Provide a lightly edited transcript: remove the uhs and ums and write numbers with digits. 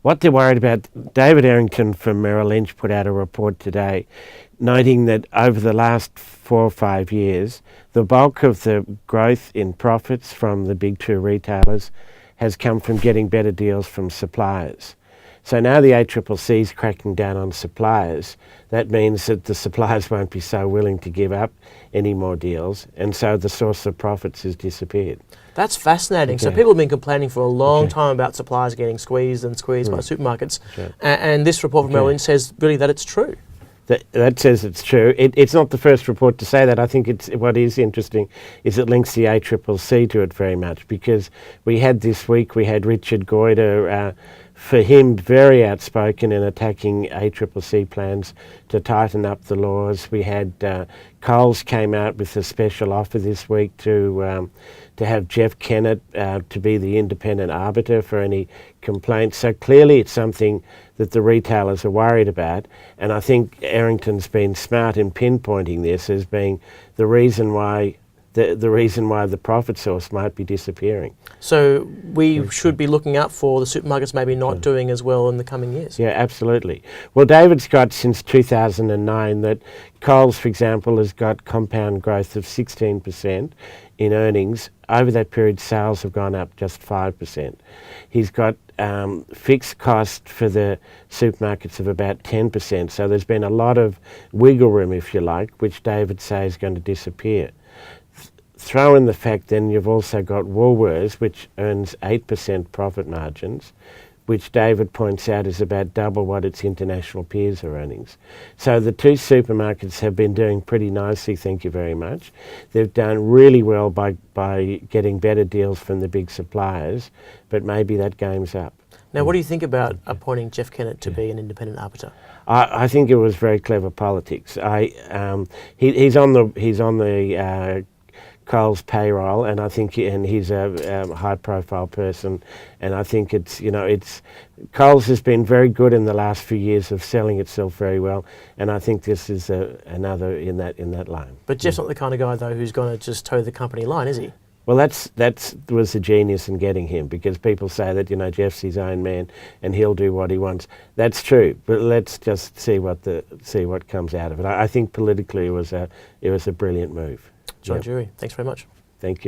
What they're worried about, David Errington from Merrill Lynch put out a report today noting that over the last 4 or 5 years, the bulk of the growth in profits from the big two retailers has come from getting better deals from suppliers. So now the ACCC is cracking down on suppliers. That means that the suppliers won't be so willing to give up any more deals, and so the source of profits has disappeared. That's fascinating. Okay. So people have been complaining for a long time about suppliers getting squeezed and squeezed by supermarkets, and this report from Merrill Lynch says really that it's true. That says it's true. It's not the first report to say that. I think what is interesting is it links the ACCC to it very much, because we had this week, we had Richard Goyder, for him, very outspoken in attacking ACCC plans to tighten up the laws. We had Coles came out with a special offer this week to have Jeff Kennett to be the independent arbiter for any complaints. So clearly it's something that the retailers are worried about, and I think Errington's been smart in pinpointing this as being the reason why the profit source might be disappearing. So we should be looking out for the supermarkets maybe not doing as well in the coming years. Yeah, absolutely. Well, David's got since 2009 that Coles, for example, has got compound growth of 16% in earnings. Over that period, sales have gone up just 5%. He's got fixed cost for the supermarkets of about 10%. So there's been a lot of wiggle room, if you like, which David says is going to disappear. Throw in the fact then you've also got Woolworths, which earns 8% profit margins, which David points out is about double what its international peers are earning. So the two supermarkets have been doing pretty nicely, thank you very much. They've done really well by getting better deals from the big suppliers, but maybe that game's up. Now, what do you think about appointing Jeff Kennett to be an independent arbiter? I think it was very clever politics. He's on the Coles payroll, and I think he's a high-profile person, and I think Coles has been very good in the last few years of selling itself very well, and I think this is another in that line. But Jeff's not the kind of guy though who's going to just toe the company line, is he? Well, that was the genius in getting him, because people say that Jeff's his own man and he'll do what he wants. That's true, but let's just see what comes out of it. I think politically it was a brilliant move. Durie, thanks very much. Thank you.